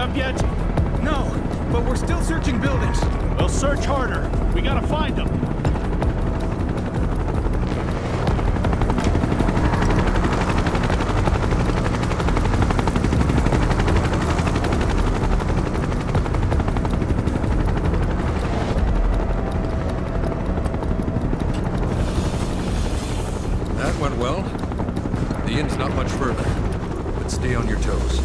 up yet? No, but we're still searching buildings. We'll search harder. We gotta find them. That went well. The inn's not much further, but stay on your toes.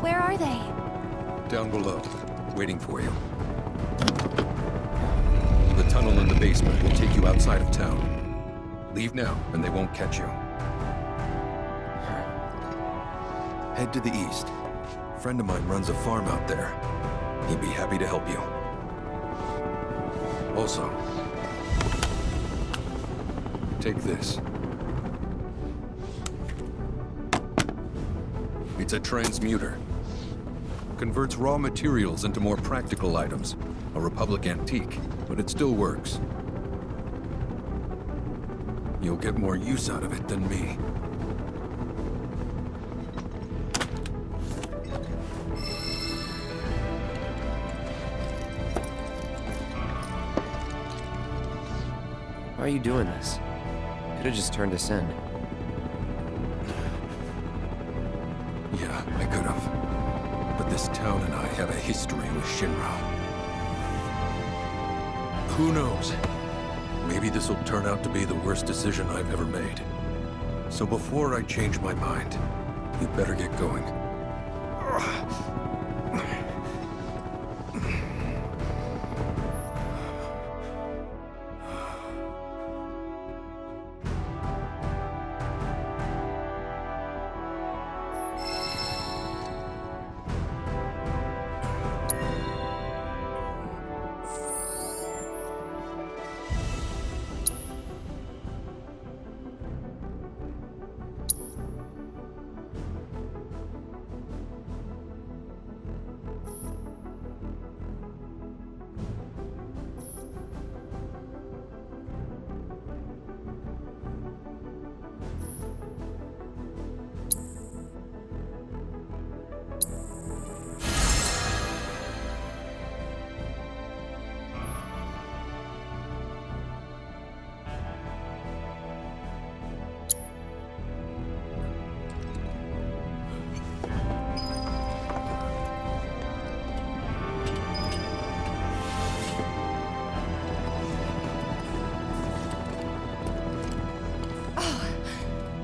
Where are they? Down below, waiting for you. The tunnel in the basement will take you outside of town. Leave now, and they won't catch you. Head to the east. A friend of mine runs a farm out there. He'd be happy to help you. Also, take this. It's a transmuter. Converts raw materials into more practical items. A Republic antique, but it still works. You'll get more use out of it than me. Why are you doing this? Could have just turned us in. Yeah, I could have. But this town and I have a history with Shinra. Who knows? Maybe this will turn out to be the worst decision I've ever made. So before I change my mind, you better get going.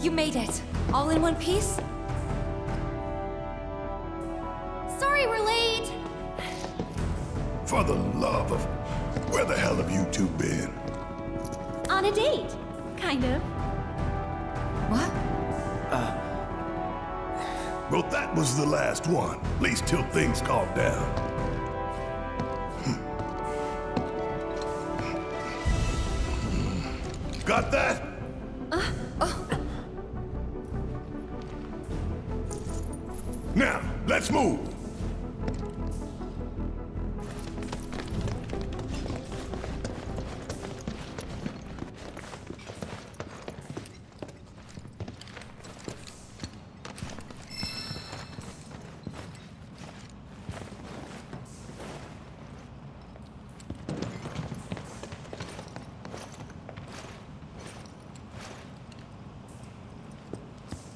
You made it. All in one piece? Sorry we're late. For the love of... Where the hell have you two been? On a date. Kind of. What? Well, that was the last one. At least till things calm down. Got that? Now, let's move.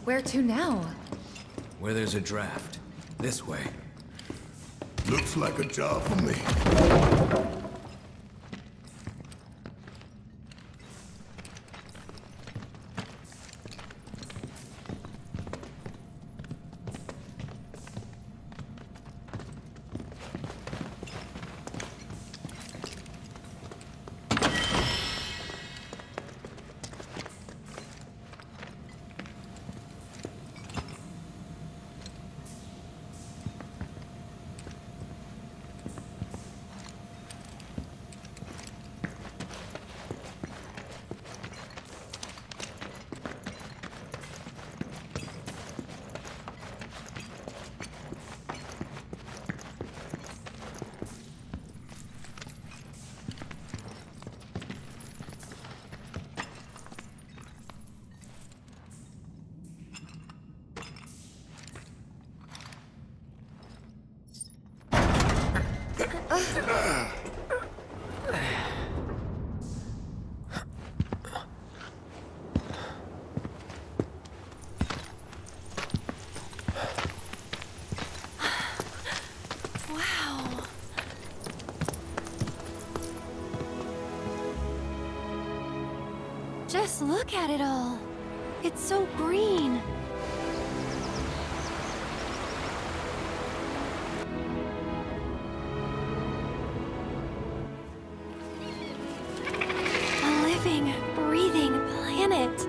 Where to now? Where there's a draft. This way. Looks like a job for me. Wow. Just look at it all. It's so green. A living, breathing planet.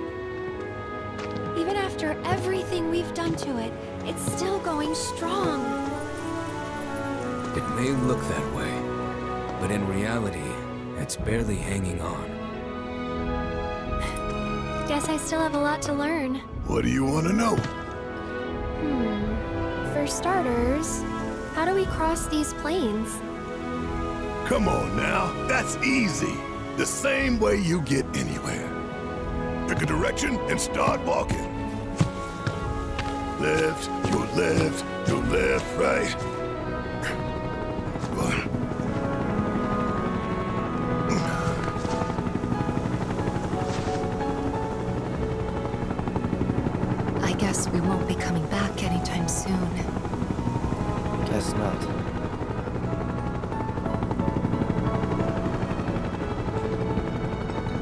Even after everything we've done to it, it's still going strong. It may look that way, but in reality, it's barely hanging on. Guess I still have a lot to learn. What do you want to know? For starters, how do we cross these plains? Come on now, that's easy. The same way you get anywhere. Pick a direction and start walking. Left, your left, right. What? I guess we won't be coming back anytime soon. Guess not.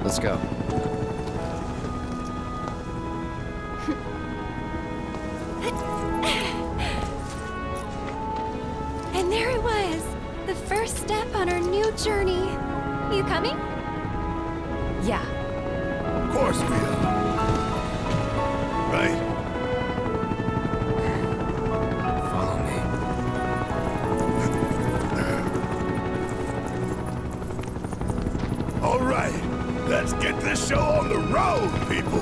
Let's go. And there it was! The first step on our new journey. You coming? Yeah. Of course we are. Right? Follow me. All right, let's get this show on the road, people.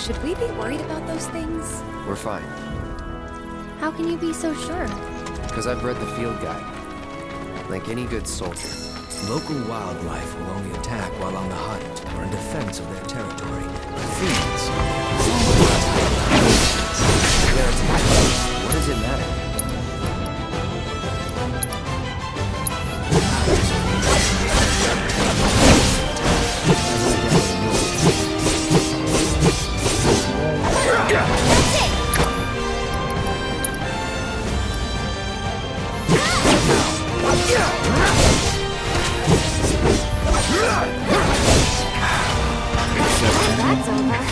should we be worried about those things? We're fine. How can you be so sure? Because I've read the field guide. Like any good soldier. Local wildlife will only attack while on the hunt or in defense of their territory. Fiends. They're attacking. What does it matter? That's over.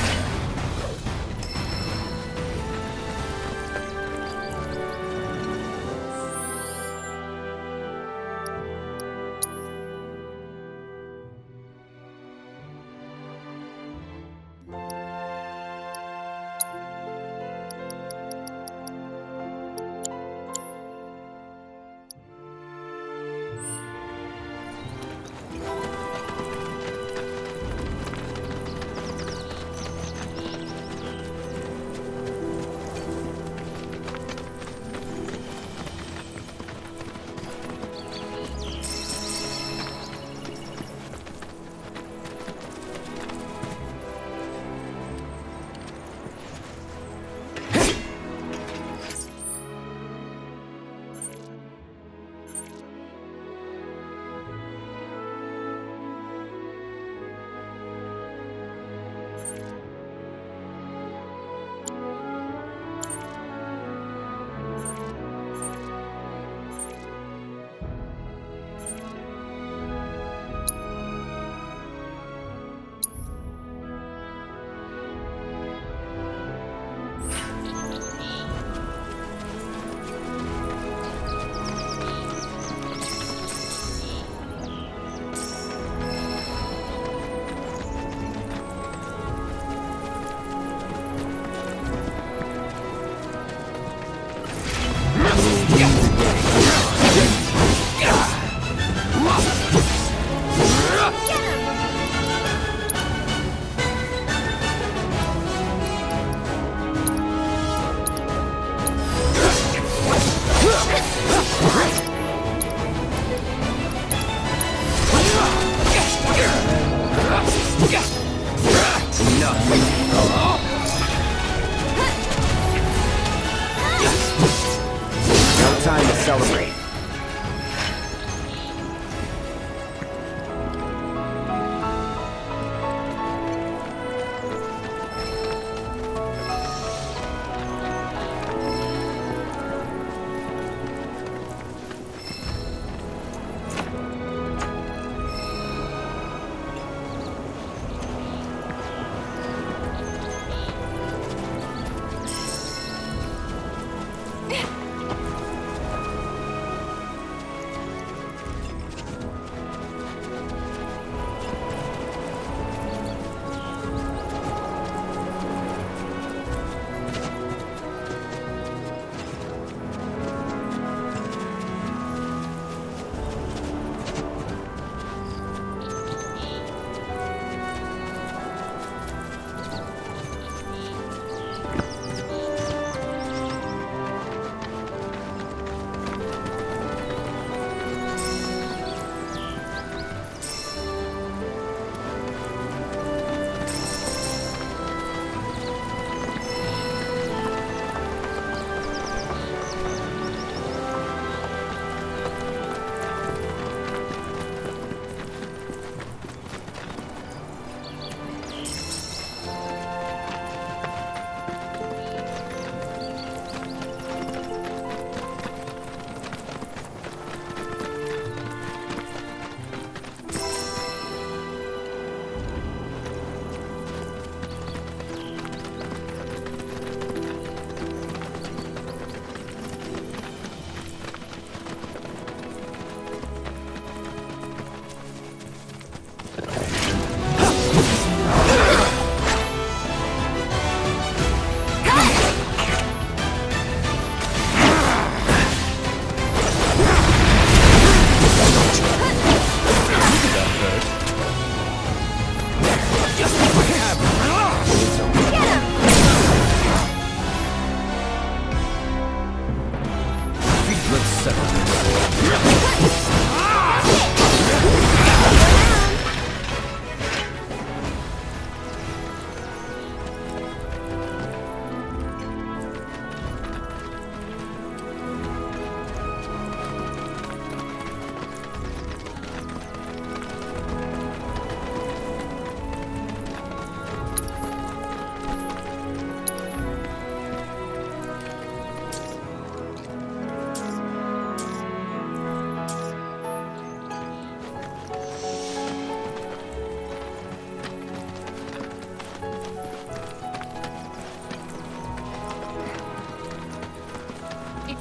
Time to celebrate.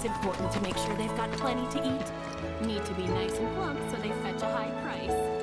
It's important to make sure they've got plenty to eat. Need to be nice and plump so they fetch a high price.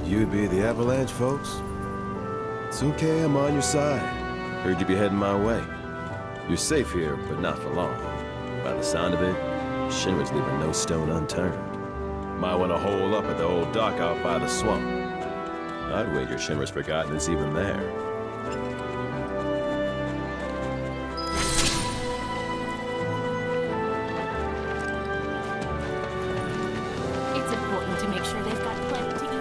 You'd be the Avalanche, folks? It's okay, I'm on your side. Heard you'd be heading my way. You're safe here, but not for long. By the sound of it, Shinra's leaving no stone unturned. Might want to hole up at the old dock out by the swamp. I'd wager Shinra's forgotten it's even there. It's important to make sure they've got plenty to eat.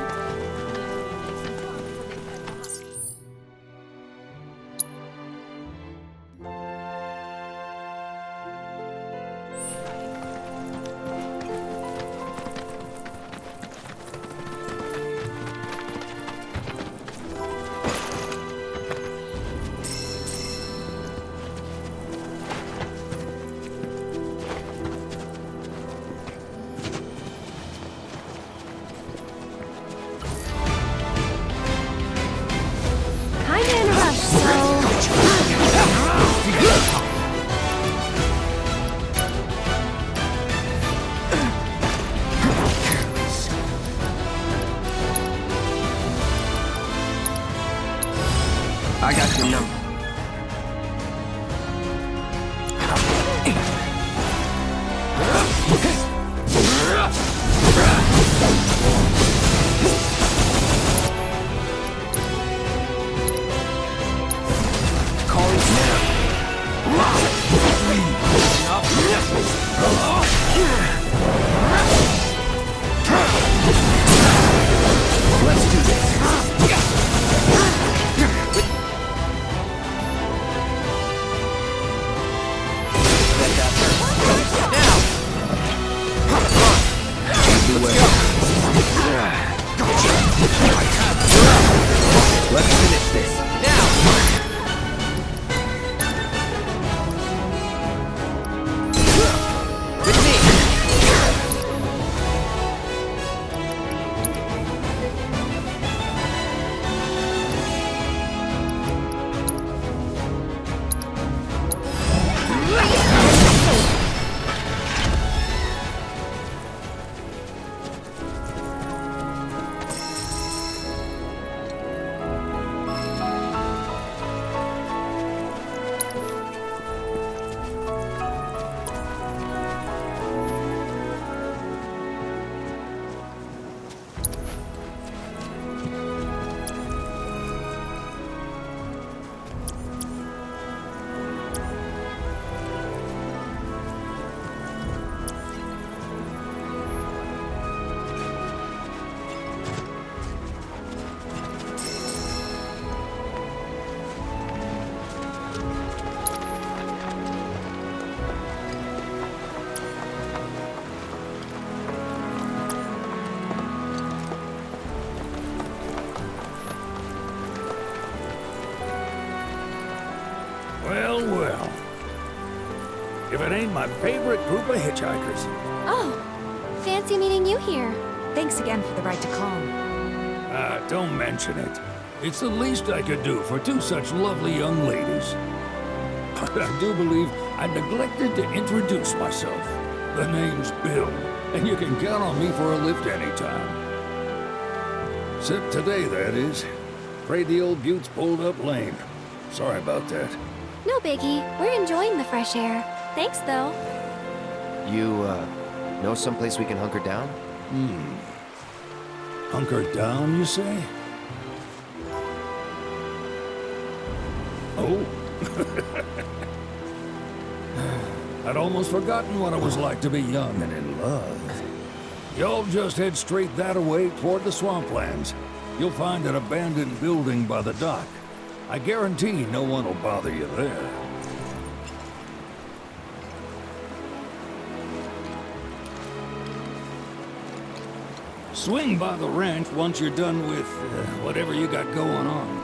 Your number. Let's do this. Let's finish this. Now! With me! Well, well. If it ain't my favorite group of hitchhikers. Oh, fancy meeting you here. Thanks again for the right to call. Don't mention it. It's the least I could do for two such lovely young ladies. But I do believe I neglected to introduce myself. The name's Bill, and you can count on me for a lift anytime. Except today, that is. Afraid the old Butte's pulled up lame. Sorry about that. No biggie. We're enjoying the fresh air. Thanks, though. You, know someplace we can hunker down? Hunker down, you say? Oh. I'd almost forgotten what it was like to be young and in love. Y'all just head straight that away toward the swamplands. You'll find an abandoned building by the dock. I guarantee no one will bother you there. Swing by the ranch once you're done with whatever you got going on.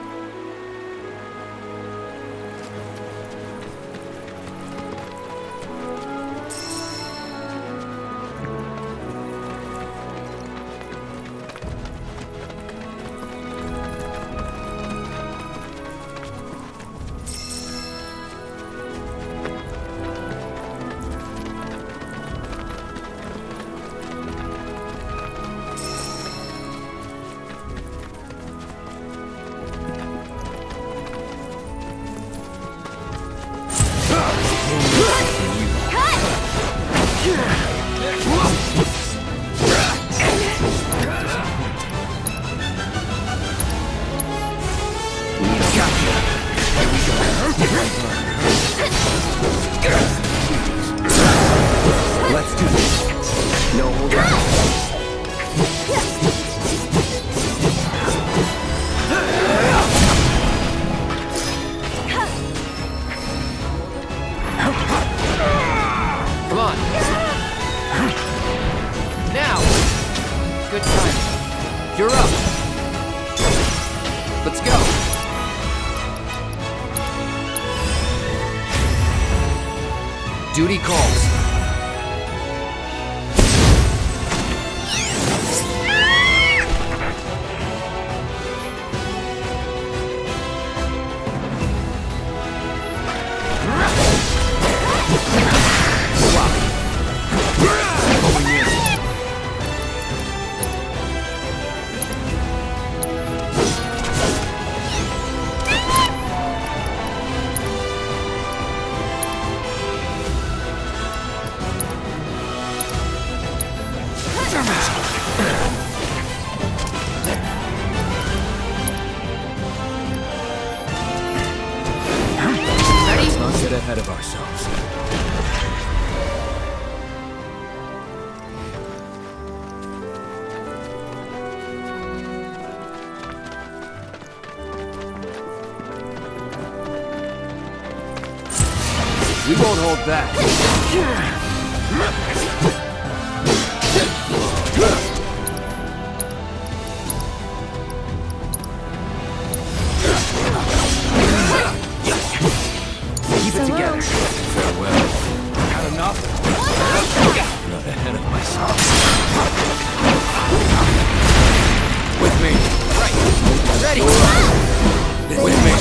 Let's do this. No hold on. Come on. Now. Good time. You're up. Let's go. Duty calls. We won't hold back. Keep it together. Farewell. Had enough? Not ahead of myself. With me. Ready! With me.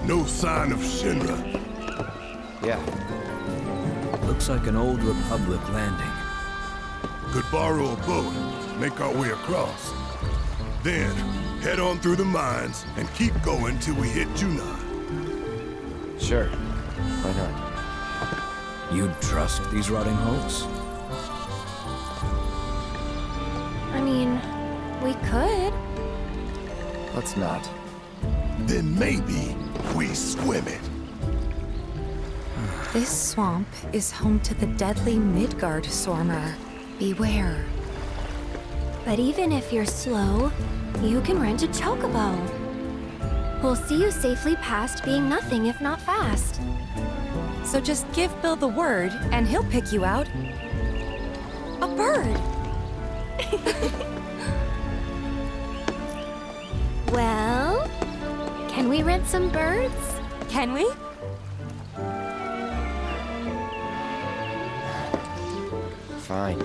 No sign of Shinra. Yeah. Looks like an old Republic landing. Could borrow a boat, make our way across. Then, head on through the mines and keep going till we hit Junon. Sure. Why not? You'd trust these rotting hulks? I mean, we could. Let's not. Then maybe we swim it. This swamp is home to the deadly Midgar Swarmer. Beware. But even if you're slow, you can rent a chocobo. We'll see you safely past being nothing if not fast. So just give Bill the word, and he'll pick you out. A bird! Well, can we rent some birds? Can we? Fine.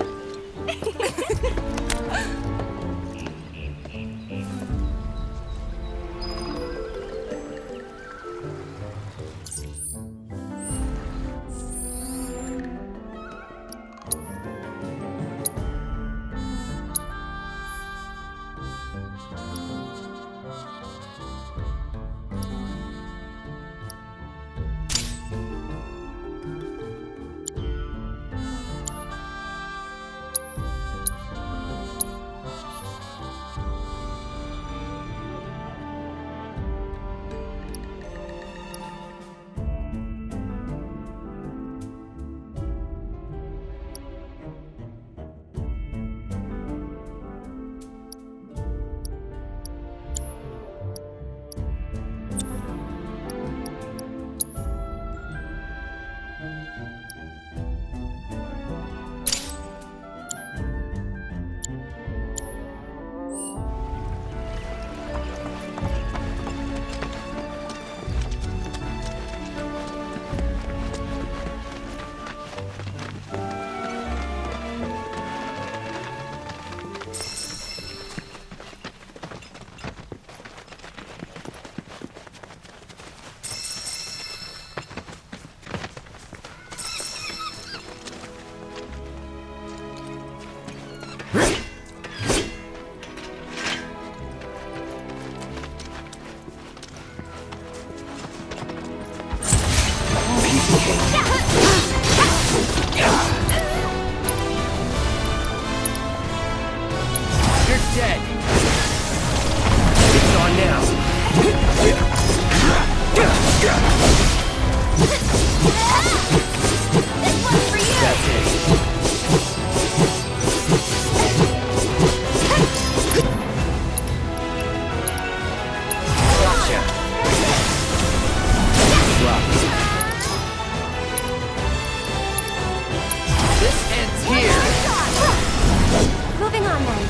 on then.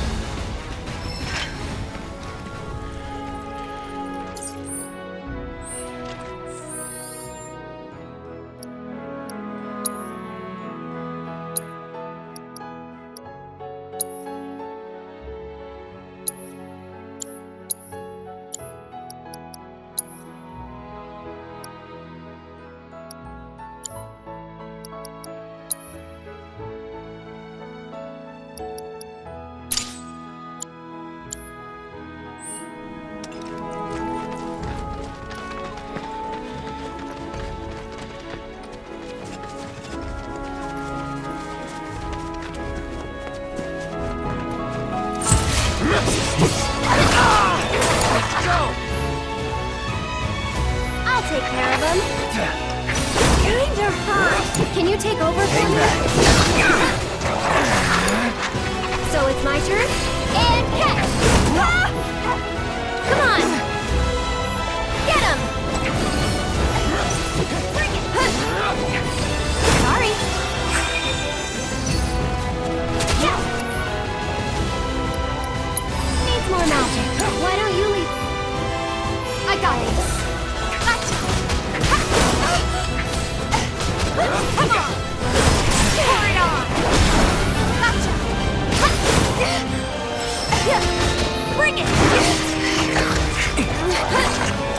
I'll take care of him. Kinda hurt. Can you take over for me? So it's my turn? And catch! Ah! Come on! Get him! Bring it! Sorry. Yeah. Needs more magic. Why don't you leave? I got this. Come on! Pour it on! Gotcha! Bring it!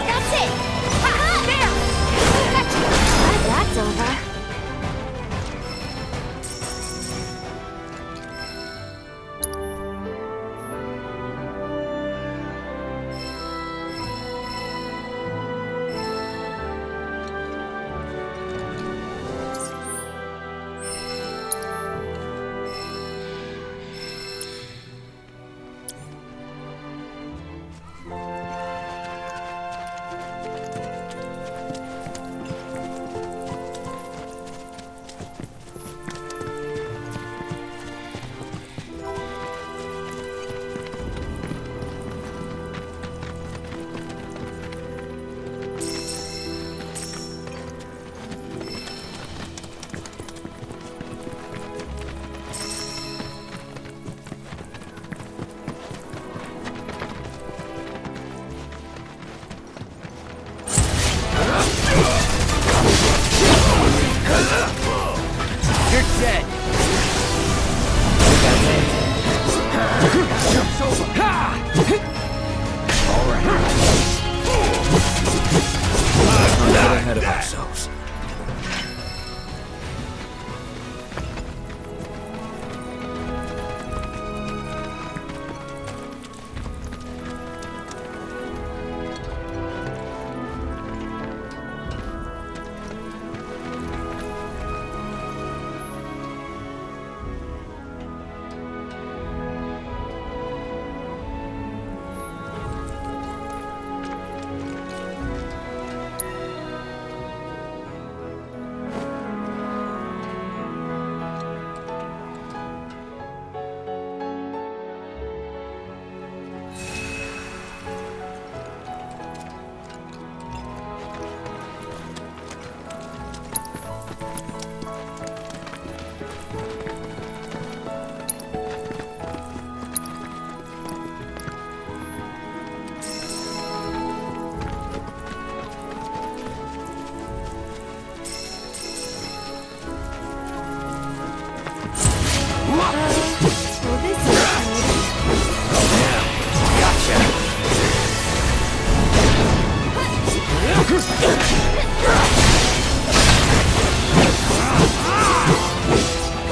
That's it! There! Gotcha! That's over.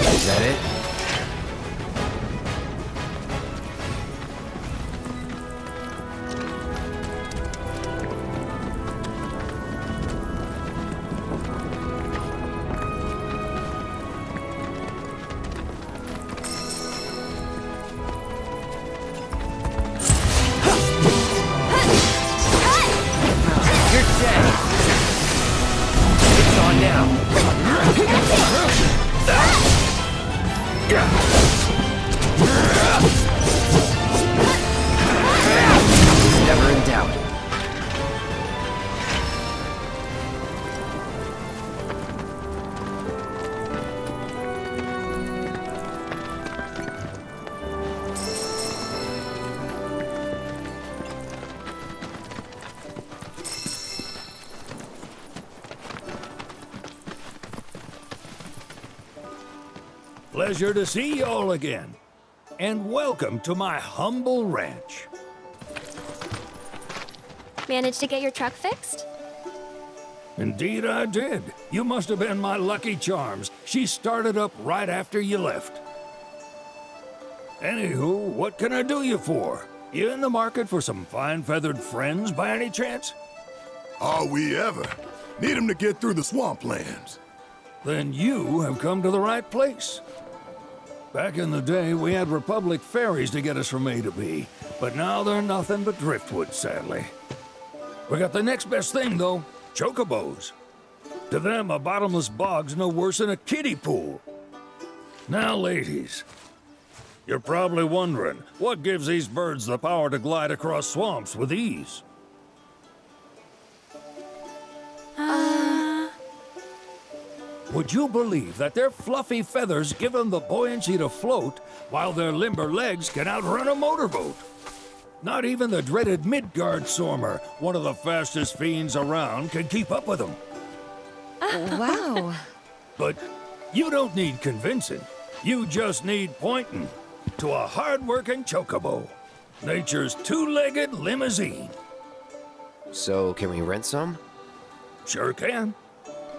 Is that it? Never in doubt. Pleasure to see y'all again. And welcome to my humble ranch. Managed to get your truck fixed? Indeed I did. You must have been my lucky charms. She started up right after you left. Anywho, what can I do you for? You in the market for some fine-feathered friends by any chance? Are we ever? Need 'em to get through the swamplands. Then you have come to the right place. Back in the day, we had Republic ferries to get us from A to B, but now they're nothing but driftwood, sadly. We got the next best thing, though, chocobos. To them, a bottomless bog's no worse than a kiddie pool. Now, ladies, you're probably wondering, what gives these birds the power to glide across swamps with ease? Would you believe that their fluffy feathers give them the buoyancy to float, while their limber legs can outrun a motorboat? Not even the dreaded Midgar Sormer, one of the fastest fiends around, can keep up with them. Wow. But you don't need convincing. You just need pointing to a hard-working chocobo. Nature's two-legged limousine. So, can we rent some? Sure can.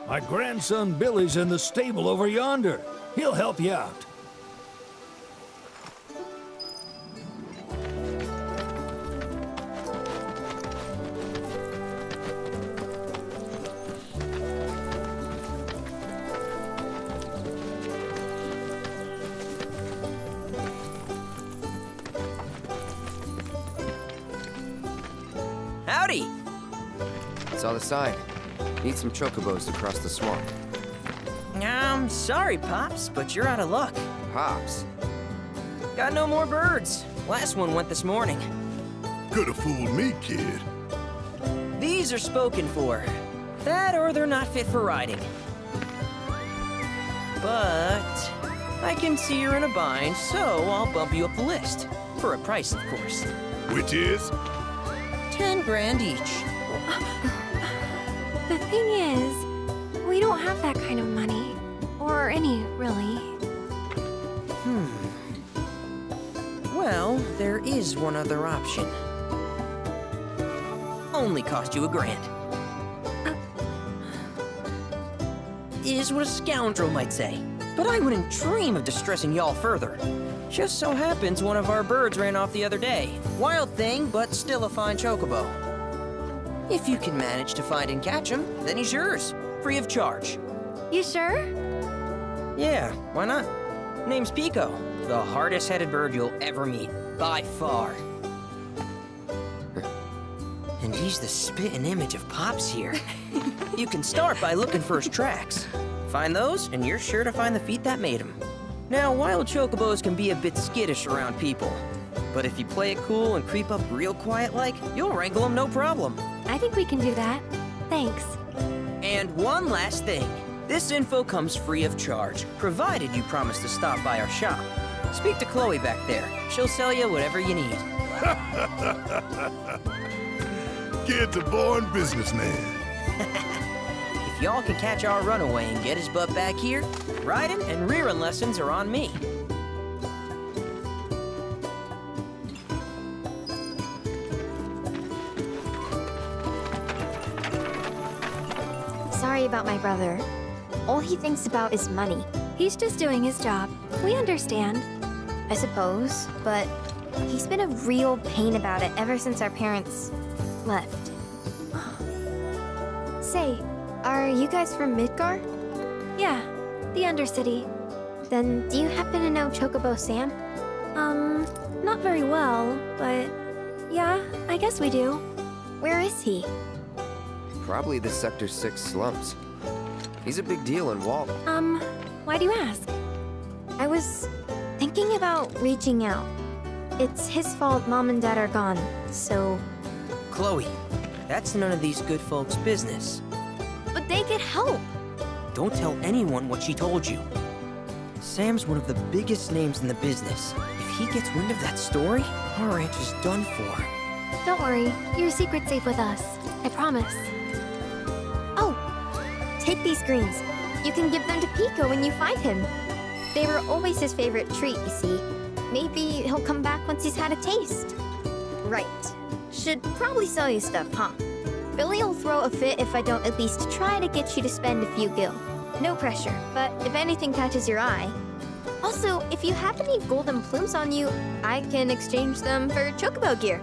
My grandson Billy's in the stable over yonder. He'll help you out. Howdy! Saw the sign. Need some chocobos to cross the swamp. I'm sorry, Pops, but you're out of luck. Pops? Got no more birds. Last one went this morning. Could have fooled me, kid. These are spoken for. That or they're not fit for riding. But I can see you're in a bind, so I'll bump you up the list. For a price, of course. Which is? 10 grand each. The thing is, we don't have that kind of money. Or any, really. Well, there is one other option. Only cost you $1,000. Is what a scoundrel might say. But I wouldn't dream of distressing y'all further. Just so happens one of our birds ran off the other day. Wild thing, but still a fine chocobo. If you can manage to find and catch him, then he's yours, free of charge. You sure? Yeah, why not? Name's Pico, the hardest-headed bird you'll ever meet, by far. And he's the spitting image of Pops here. You can start by looking for his tracks. Find those, and you're sure to find the feet that made him. Now, wild chocobos can be a bit skittish around people. But if you play it cool and creep up real quiet-like, you'll wrangle them no problem. I think we can do that. Thanks. And one last thing. This info comes free of charge, provided you promise to stop by our shop. Speak to Chloe back there. She'll sell you whatever you need. Kid's a born businessman. If y'all can catch our runaway and get his butt back here, riding and rearing lessons are on me. Sorry about my brother. All he thinks about is money. He's just doing his job. We understand. I suppose, but he's been a real pain about it ever since our parents left. Say, are you guys from Midgar? Yeah, the Undercity. Then do you happen to know Chocobo Sam? Not very well, but yeah, I guess we do. Where is he? Probably the Sector 6 slums. He's a big deal in Walt. Why do you ask? I was thinking about reaching out. It's his fault Mom and Dad are gone, so... Chloe, that's none of these good folks' business. But they could help! Don't tell anyone what she told you. Sam's one of the biggest names in the business. If he gets wind of that story, our ranch is done for. Don't worry, your secret's safe with us. I promise. Oh, take these greens. You can give them to Pico when you find him. They were always his favorite treat, you see. Maybe he'll come back once he's had a taste. Right. Should probably sell you stuff, huh? Billy'll throw a fit if I don't at least try to get you to spend a few gil. No pressure, but if anything catches your eye. Also, if you have any golden plumes on you, I can exchange them for chocobo gear.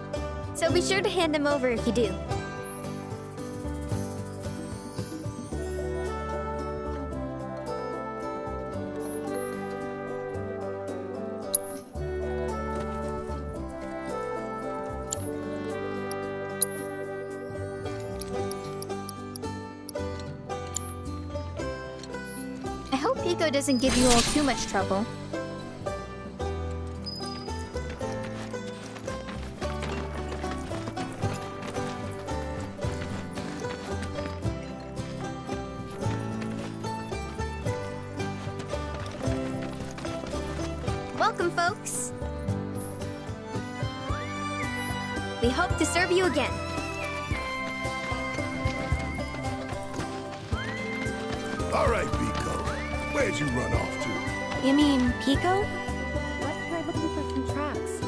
So be sure to hand them over if you do. I hope Pico doesn't give you all too much trouble. Welcome, folks! We hope to serve you again. All right, Pico. Where'd you run off to? You mean Pico? Let's try looking for some tracks.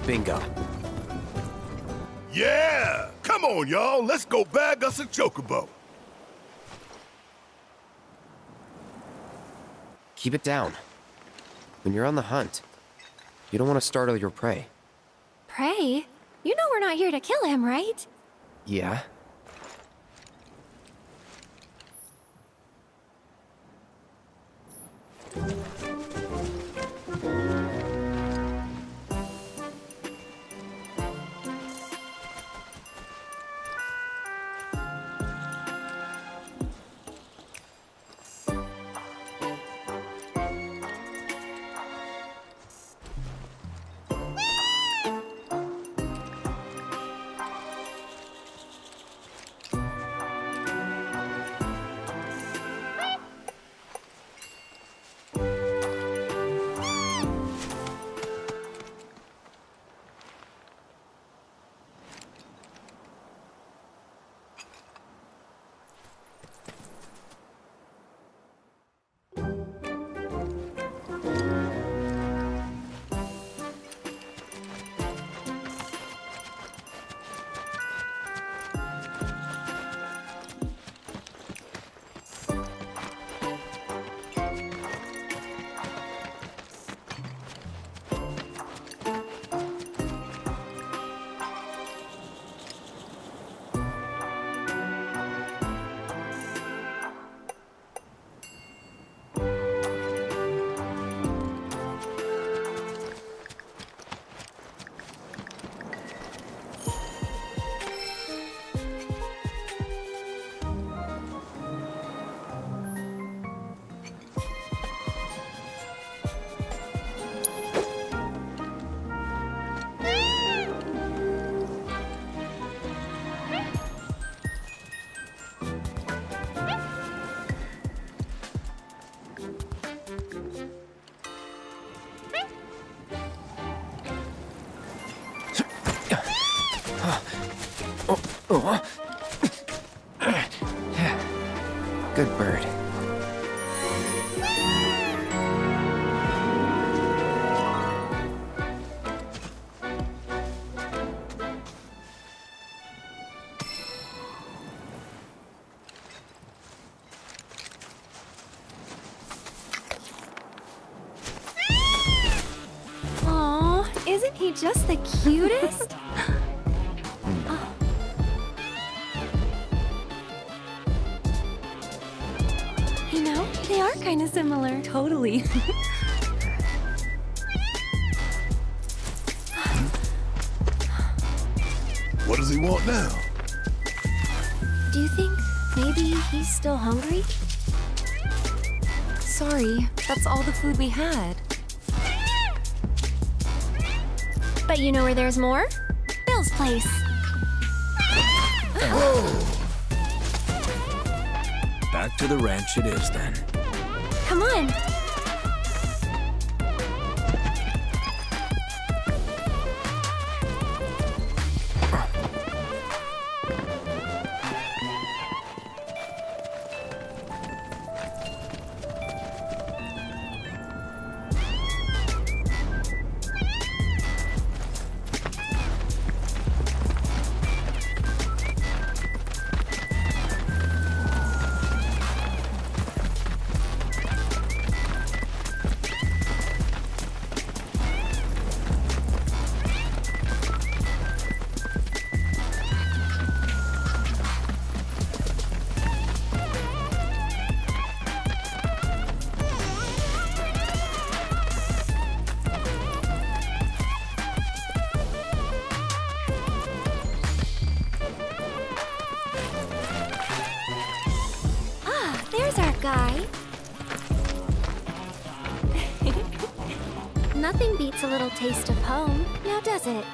Bingo. Yeah! Come on, y'all. Let's go bag us a chocobo. Keep it down. When you're on the hunt, you don't want to startle your prey. Prey? You know we're not here to kill him, right? Yeah? Good bird. Aw, isn't he just the cutest? They are kind of similar. Totally. What does he want now? Do you think maybe he's still hungry? Sorry, that's all the food we had. But you know where there's more? Bill's place. Back to the ranch it is then. Come on. There's our guy. Nothing beats a little taste of home, now does it?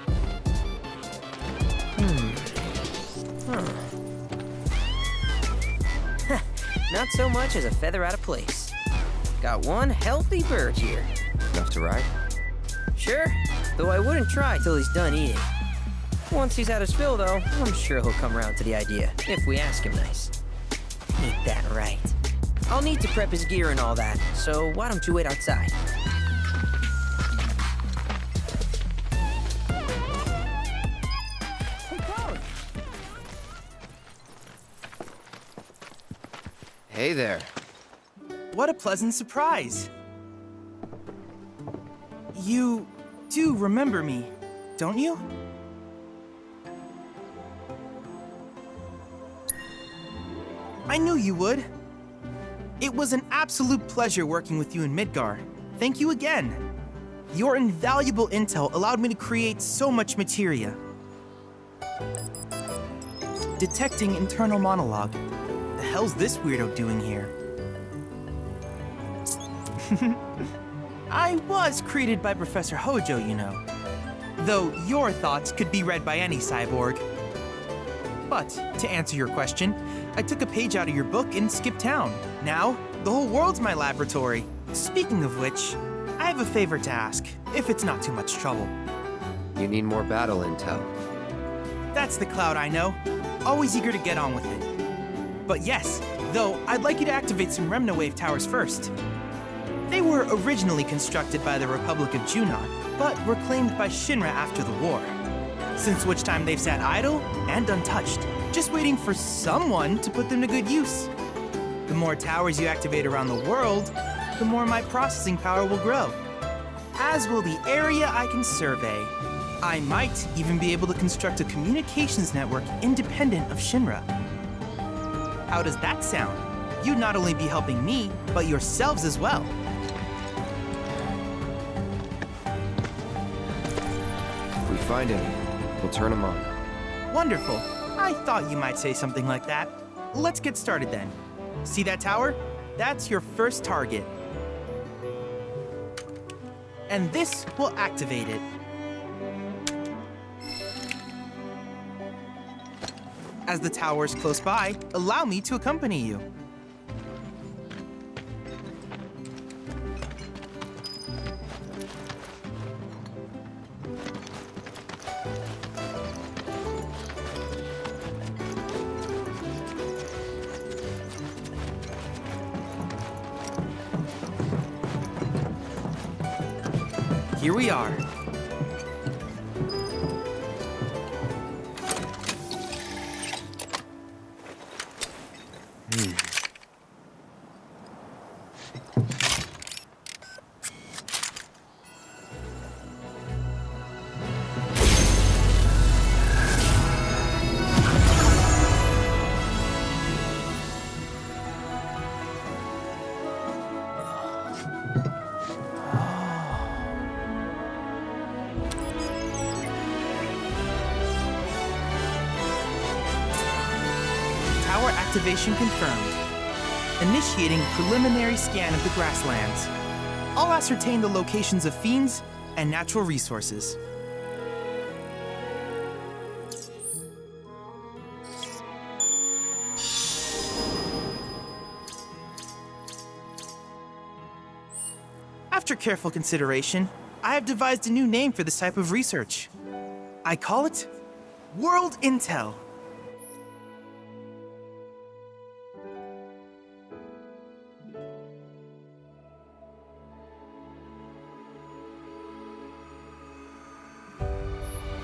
Not so much as a feather out of place. Got one healthy bird here. Enough to ride? Sure, though I wouldn't try till he's done eating. Once he's had his fill, though, I'm sure he'll come around to the idea, if we ask him nice. Ain't that right? I'll need to prep his gear and all that, so why don't you wait outside? Hey there. What a pleasant surprise. You do remember me, don't you? I knew you would. It was an absolute pleasure working with you in Midgar. Thank you again. Your invaluable intel allowed me to create so much materia. Detecting internal monologue. The hell's this weirdo doing here? I was created by Professor Hojo, you know. Though your thoughts could be read by any cyborg. But, to answer your question, I took a page out of your book and skipped town. Now, the whole world's my laboratory. Speaking of which, I have a favor to ask, if it's not too much trouble. You need more battle intel. That's the Cloud I know. Always eager to get on with it. But yes, though, I'd like you to activate some Remna Wave towers first. They were originally constructed by the Republic of Junon, but were claimed by Shinra after the war. Since which time they've sat idle and untouched, just waiting for someone to put them to good use. The more towers you activate around the world, the more my processing power will grow. As will the area I can survey. I might even be able to construct a communications network independent of Shinra. How does that sound? You'd not only be helping me, but yourselves as well. If we find any, we'll turn them on. Wonderful. I thought you might say something like that. Let's get started then. See that tower? That's your first target. And this will activate it. As the tower is close by, allow me to accompany you. Here we are. activation confirmed. Initiating preliminary scan of the grasslands. I'll ascertain the locations of fiends and natural resources. After careful consideration, I have devised a new name for this type of research. I call it World Intel.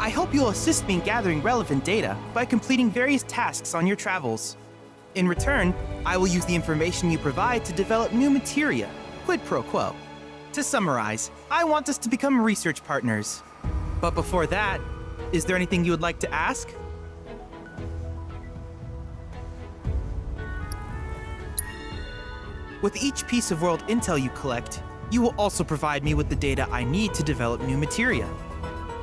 I hope you'll assist me in gathering relevant data by completing various tasks on your travels. In return, I will use the information you provide to develop new materia, quid pro quo. To summarize, I want us to become research partners. But before that, is there anything you would like to ask? With each piece of world intel you collect, you will also provide me with the data I need to develop new materia.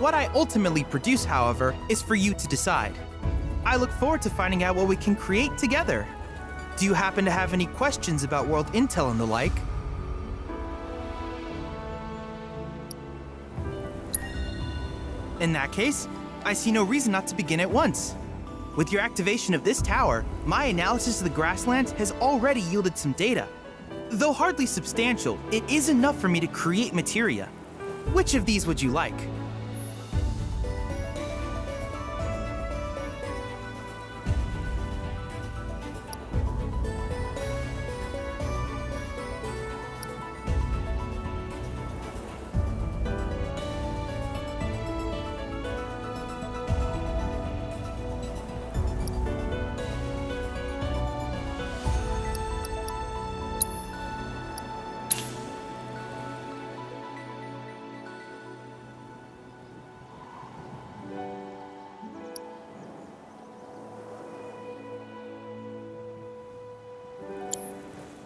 What I ultimately produce, however, is for you to decide. I look forward to finding out what we can create together. Do you happen to have any questions about world intel and the like? In that case, I see no reason not to begin at once. With your activation of this tower, my analysis of the grasslands has already yielded some data. Though hardly substantial, it is enough for me to create materia. Which of these would you like?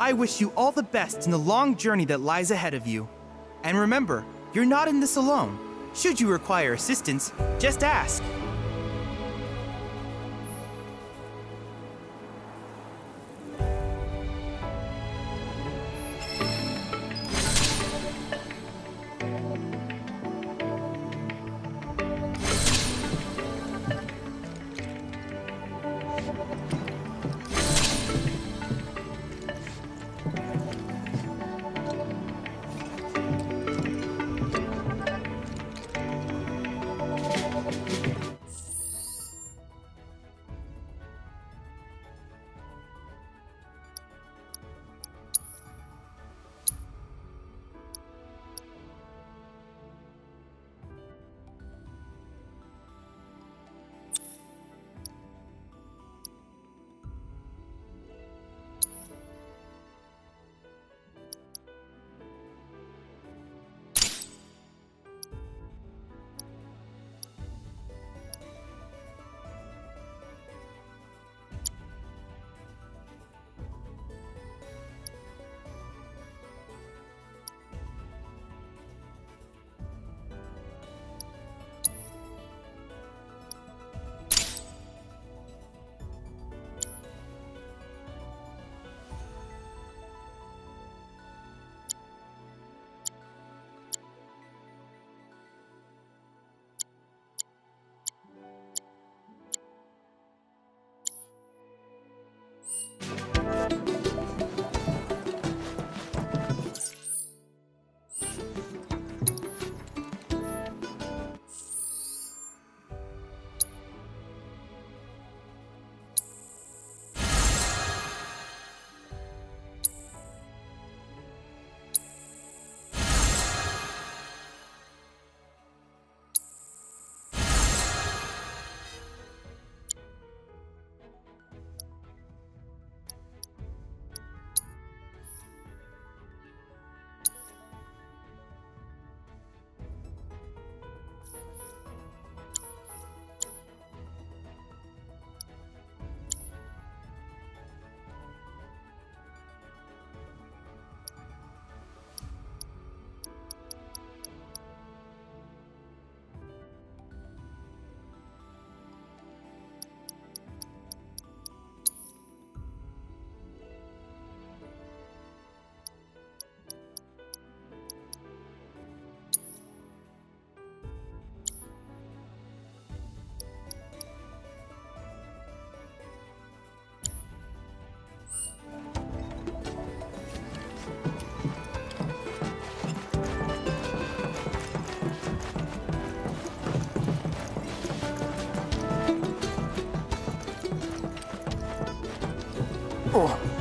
I wish you all the best in the long journey that lies ahead of you. And remember, you're not in this alone. Should you require assistance, just ask.